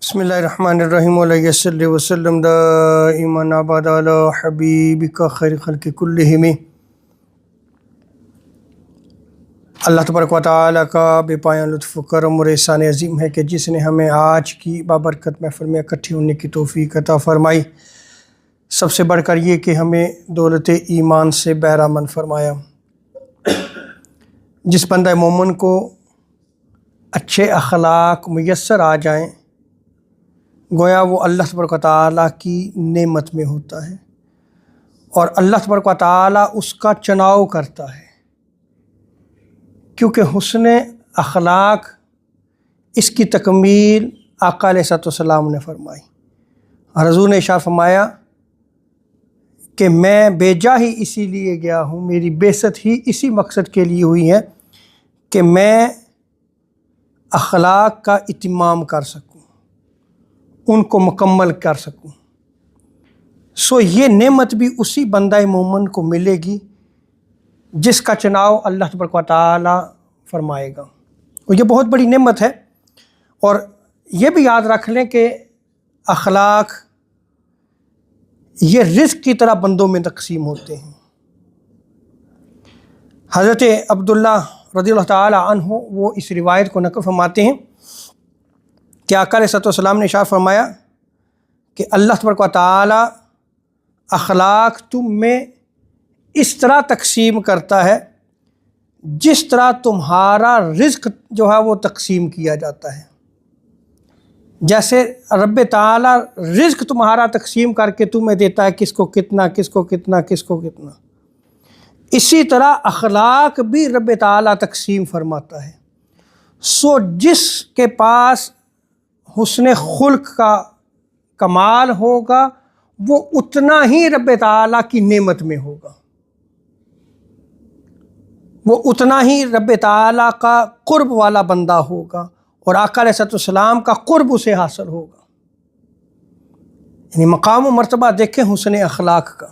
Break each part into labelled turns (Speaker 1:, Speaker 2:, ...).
Speaker 1: بسم اللہ الرحمن الرحیم علیہ صلی وسلم دائما ابدا علی حبیبک خیر خلق کلہم۔ اللہ تبارک و تعالیٰ کا بے پایان لطف و کرم اور احسان عظیم ہے کہ جس نے ہمیں آج کی بابرکت محفل میں اکٹھے ہونے کی توفیق عطا فرمائی، سب سے بڑھ کر یہ کہ ہمیں دولت ایمان سے بہرہ مند فرمایا۔ جس بندہ مومن کو اچھے اخلاق میسر آ جائیں، گویا وہ اللہ تبارک و تعالیٰ کی نعمت میں ہوتا ہے اور اللہ تبارک و تعالیٰ اس کا چناؤ کرتا ہے، کیونکہ حسن اخلاق اس کی تکمیل آقا علیہ السلام نے فرمائی۔ حضور نے ارشاد فرمایا کہ میں بھیجا ہی اسی لیے گیا ہوں، میری بعثت ہی اسی مقصد کے لیے ہوئی ہے کہ میں اخلاق کا اتمام کر سکوں، ان کو مکمل کر سکوں۔ یہ نعمت بھی اسی بندہ مومن کو ملے گی جس کا چناؤ اللہ تبارک و تعالیٰ فرمائے گا، اور یہ بہت بڑی نعمت ہے۔ اور یہ بھی یاد رکھ لیں کہ اخلاق یہ رزق کی طرح بندوں میں تقسیم ہوتے ہیں۔ حضرت عبداللہ رضی اللہ تعالیٰ عنہ وہ اس روایت کو نقل فرماتے ہیں کہ آقا علیہ السلام نے ارشاد فرمایا کہ اللہ تبارک و تعالیٰ اخلاق تم میں اس طرح تقسیم کرتا ہے جس طرح تمہارا رزق جو ہے وہ تقسیم کیا جاتا ہے۔ جیسے رب تعالیٰ رزق تمہارا تقسیم کر کے تمہیں دیتا ہے کس کو کتنا، کس کو کتنا، کس کو کتنا، اسی طرح اخلاق بھی رب تعالیٰ تقسیم فرماتا ہے۔ جس کے پاس حسن خلق کا کمال ہوگا وہ اتنا ہی رب تعالیٰ کی نعمت میں ہوگا، وہ اتنا ہی رب تعالیٰ کا قرب والا بندہ ہوگا اور آقا علیہ السلام کا قرب اسے حاصل ہوگا۔ یعنی مقام و مرتبہ دیکھیں حسن اخلاق کا۔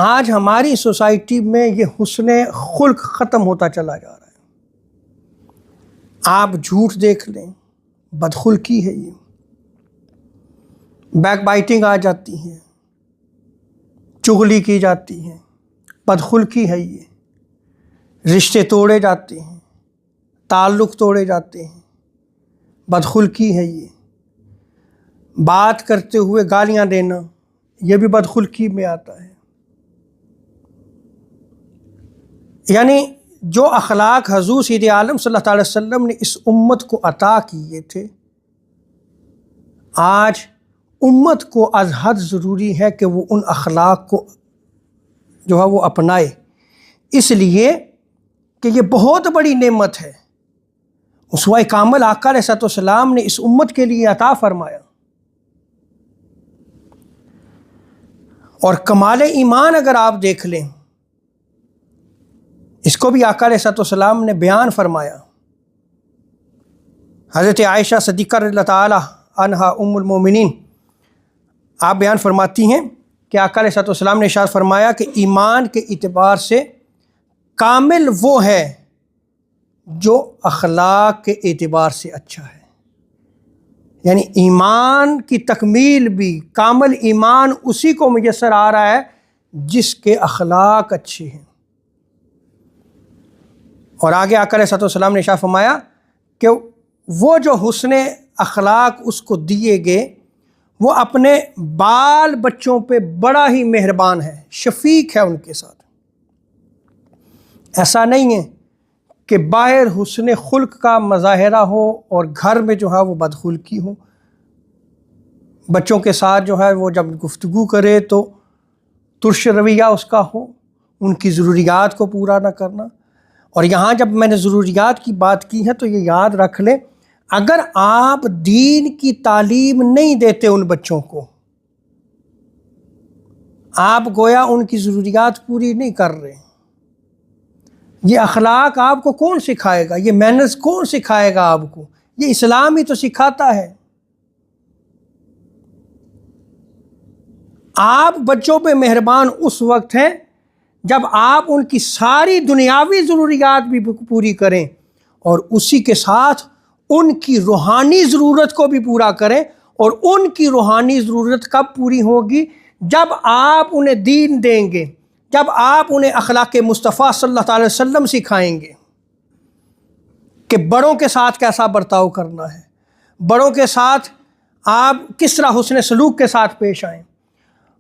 Speaker 1: آج ہماری سوسائٹی میں یہ حسن خلق ختم ہوتا چلا جا رہا ہے۔ آپ جھوٹ دیکھ لیں، بدخلقی ہے، یہ بیک بائٹنگ آ جاتی ہے، چغلی کی جاتی ہے، بدخلقی ہے، یہ رشتے توڑے جاتے ہیں، تعلق توڑے جاتے ہیں، بدخلقی ہے، یہ بات کرتے ہوئے گالیاں دینا یہ بھی بدخلقی میں آتا ہے۔ یعنی جو اخلاق حضور سید عالم صلی اللہ علیہ وسلم نے اس امت کو عطا کیے تھے، آج امت کو از حد ضروری ہے کہ وہ ان اخلاق کو جو ہے وہ اپنائے، اس لیے کہ یہ بہت بڑی نعمت ہے۔ اسوہ کامل آقا علیہ السلام نے اس امت کے لیے عطا فرمایا، اور کمال ایمان اگر آپ دیکھ لیں اس کو بھی آقا علیہ السلام نے بیان فرمایا۔ حضرت عائشہ صدیقہ رضی اللہ تعالیٰ عنہا ام المومنین آپ بیان فرماتی ہیں کہ آقا علیہ السلام نے ارشاد فرمایا کہ ایمان کے اعتبار سے کامل وہ ہے جو اخلاق کے اعتبار سے اچھا ہے۔ یعنی ایمان کی تکمیل بھی، کامل ایمان اسی کو میسر آ رہا ہے جس کے اخلاق اچھے ہیں۔ اور آگے آقا علیہ السلام نے ارشاد فرمایا کہ وہ جو حسن اخلاق اس کو دیے گئے وہ اپنے بال بچوں پہ بڑا ہی مہربان ہے، شفیق ہے ان کے ساتھ۔ ایسا نہیں ہے کہ باہر حسن خلق کا مظاہرہ ہو اور گھر میں جو ہے وہ بدخلقی ہو، بچوں کے ساتھ جو ہے وہ جب گفتگو کرے تو ترش رویہ اس کا ہو، ان کی ضروریات کو پورا نہ کرنا۔ اور یہاں جب میں نے ضروریات کی بات کی ہے تو یہ یاد رکھ لیں، اگر آپ دین کی تعلیم نہیں دیتے ان بچوں کو، آپ گویا ان کی ضروریات پوری نہیں کر رہے۔ یہ اخلاق آپ کو کون سکھائے گا؟ یہ مینرز کون سکھائے گا آپ کو؟ یہ اسلام ہی تو سکھاتا ہے۔ آپ بچوں پہ مہربان اس وقت ہیں جب آپ ان کی ساری دنیاوی ضروریات بھی پوری کریں اور اسی کے ساتھ ان کی روحانی ضرورت کو بھی پورا کریں. اور ان کی روحانی ضرورت کب پوری ہوگی؟ جب آپ انہیں دین دیں گے، جب آپ انہیں اخلاق مصطفیٰ صلی اللہ علیہ وسلم سکھائیں گے کہ بڑوں کے ساتھ کیسا برتاؤ کرنا ہے، بڑوں کے ساتھ آپ کس طرح حسن سلوک کے ساتھ پیش آئیں،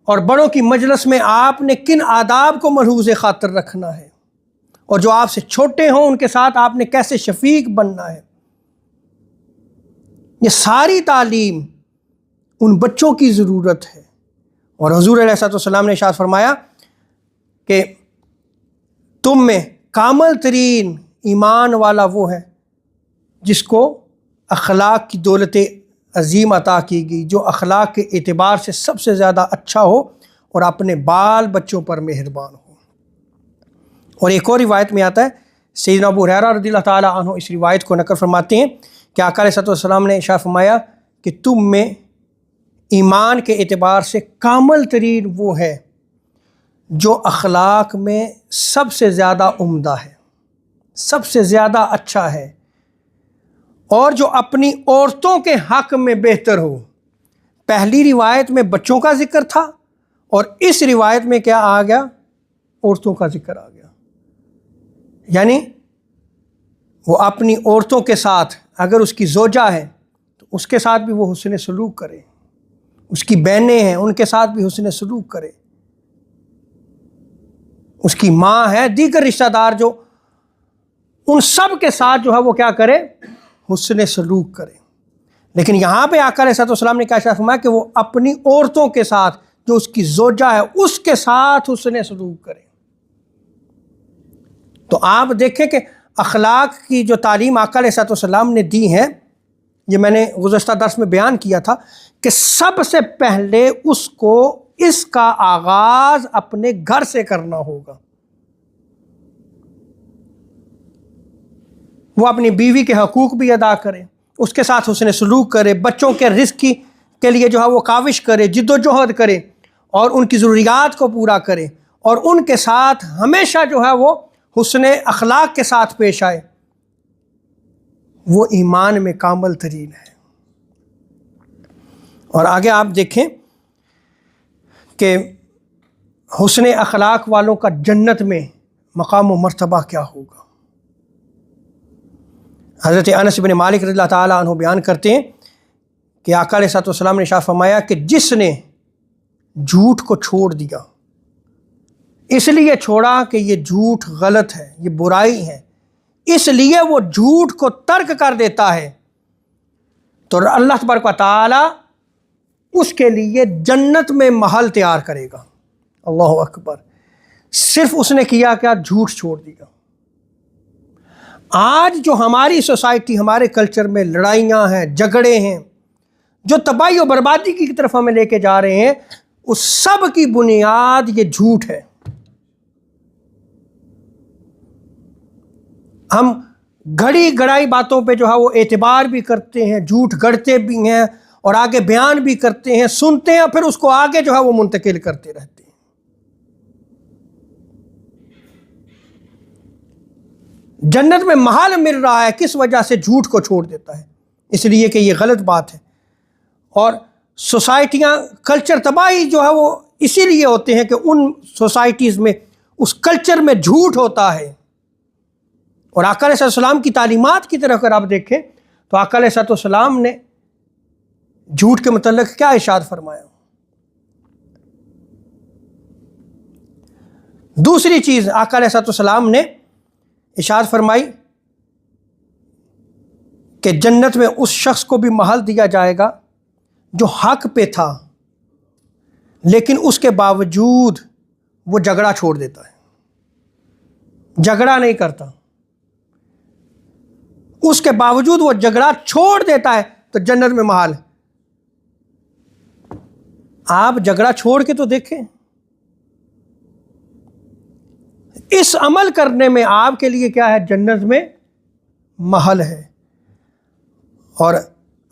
Speaker 1: اور بڑوں کی مجلس میں آپ نے کن آداب کو ملحوظ خاطر رکھنا ہے، اور جو آپ سے چھوٹے ہوں ان کے ساتھ آپ نے کیسے شفیق بننا ہے. یہ ساری تعلیم ان بچوں کی ضرورت ہے. اور حضور علیہ السلام نے ارشاد فرمایا کہ تم میں کامل ترین ایمان والا وہ ہے جس کو اخلاق کی دولت عظیم عطا کی گئی، جو اخلاق کے اعتبار سے سب سے زیادہ اچھا ہو اور اپنے بال بچوں پر مہربان ہو. اور ایک اور روایت میں آتا ہے، سیدنا ابو ہریرہ رضی اللہ تعالیٰ عنہ اس روایت کو نقل فرماتے ہیں کہ آقا علیہ السلام نے ارشاد فرمایا کہ تم میں ایمان کے اعتبار سے کامل ترین وہ ہے جو اخلاق میں سب سے زیادہ عمدہ ہے، سب سے زیادہ اچھا ہے، اور جو اپنی عورتوں کے حق میں بہتر ہو. پہلی روایت میں بچوں کا ذکر تھا اور اس روایت میں کیا آ گیا؟ عورتوں کا ذکر آ گیا. یعنی وہ اپنی عورتوں کے ساتھ، اگر اس کی زوجہ ہے تو اس کے ساتھ بھی وہ حسن سلوک کرے، اس کی بہنیں ہیں ان کے ساتھ بھی حسن سلوک کرے، اس کی ماں ہے، دیگر رشتہ دار جو، ان سب کے ساتھ جو ہے وہ کیا کرے؟ حسن سلوک کرے. لیکن یہاں پہ آقا علیہ السلام نے کیا فرمایا کہ وہ اپنی عورتوں کے ساتھ، جو اس کی زوجہ ہے اس کے ساتھ حسن سلوک کرے. تو آپ دیکھیں کہ اخلاق کی جو تعلیم آقا علیہ السلام نے دی ہے، یہ میں نے گزشتہ درس میں بیان کیا تھا کہ سب سے پہلے اس کو اس کا آغاز اپنے گھر سے کرنا ہوگا. وہ اپنی بیوی کے حقوق بھی ادا کرے، اس کے ساتھ حسن سلوک کرے، بچوں کے رزق کے لیے جو ہے وہ کاوش کرے، جد و جہد کرے، اور ان کی ضروریات کو پورا کرے، اور ان کے ساتھ ہمیشہ جو ہے وہ حسن اخلاق کے ساتھ پیش آئے. وہ ایمان میں کامل ترین ہے. اور آگے آپ دیکھیں کہ حسن اخلاق والوں کا جنت میں مقام و مرتبہ کیا ہوگا. حضرت انس بن مالک رضی اللہ تعالیٰ عنہ بیان کرتے ہیں کہ آقا علیہ السلام نے ارشاد فرمایا کہ جس نے جھوٹ کو چھوڑ دیا، اس لیے چھوڑا کہ یہ جھوٹ غلط ہے، یہ برائی ہے، اس لیے وہ جھوٹ کو ترک کر دیتا ہے، تو اللہ تبارک و تعالی اس کے لیے جنت میں محل تیار کرے گا. اللہ اکبر. صرف اس نے کیا کیا؟ جھوٹ چھوڑ دیا. آج جو ہماری سوسائٹی، ہمارے کلچر میں لڑائیاں ہیں، جھگڑے ہیں، جو تباہی و بربادی کی طرف ہمیں لے کے جا رہے ہیں، اس سب کی بنیاد یہ جھوٹ ہے. ہم گھڑی گڑائی باتوں پہ جو ہے وہ اعتبار بھی کرتے ہیں، جھوٹ گڑتے بھی ہیں، اور آگے بیان بھی کرتے ہیں، سنتے ہیں، پھر اس کو آگے جو ہے وہ منتقل کرتے رہتے ہیں. جنت میں محل مل رہا ہے، کس وجہ سے؟ جھوٹ کو چھوڑ دیتا ہے، اس لیے کہ یہ غلط بات ہے. اور سوسائٹیاں، کلچر تباہی جو ہے وہ اسی لیے ہوتے ہیں کہ ان سوسائٹیز میں، اس کلچر میں جھوٹ ہوتا ہے. اور آقا علیہ السلام کی تعلیمات کی طرف اگر آپ دیکھیں تو آقا علیہ السلام نے جھوٹ کے متعلق کیا ارشاد فرمایا. دوسری چیز آقا علیہ السلام نے ارشاد فرمائی کہ جنت میں اس شخص کو بھی محل دیا جائے گا جو حق پہ تھا لیکن اس کے باوجود وہ جھگڑا چھوڑ دیتا ہے، جھگڑا نہیں کرتا، اس کے باوجود وہ جھگڑا چھوڑ دیتا ہے تو جنت میں محل ہے. آپ جھگڑا چھوڑ کے تو دیکھیں، اس عمل کرنے میں آپ کے لیے کیا ہے؟ جنت میں محل ہے. اور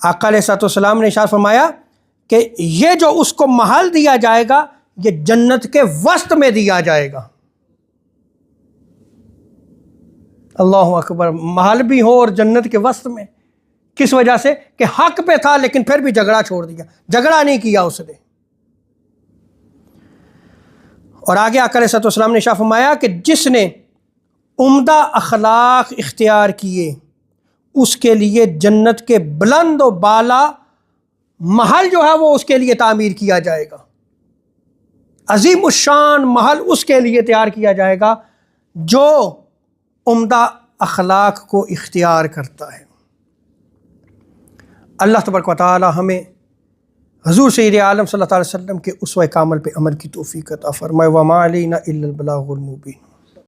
Speaker 1: آقا علیہ السلام نے ارشاد فرمایا کہ یہ جو اس کو محل دیا جائے گا، یہ جنت کے وسط میں دیا جائے گا. اللہ اکبر. محل بھی ہو اور جنت کے وسط میں، کس وجہ سے؟ کہ حق پہ تھا لیکن پھر بھی جھگڑا چھوڑ دیا، جھگڑا نہیں کیا اس نے۔ اور آگے آقا علیہ السلام نے ارشاد فرمایا کہ جس نے عمدہ اخلاق اختیار کیے اس کے لیے جنت کے بلند و بالا محل جو ہے وہ اس کے لیے تعمیر کیا جائے گا، عظیم الشان محل اس کے لیے تیار کیا جائے گا جو عمدہ اخلاق کو اختیار کرتا ہے۔ اللہ تبارک و تعالی ہمیں حضور سید عالم صلی اللہ علیہ وسلم کے اسوہ کامل پہ عمل کی توفیق عطا فرمائے۔ وما علینا الا البلاغ المبین۔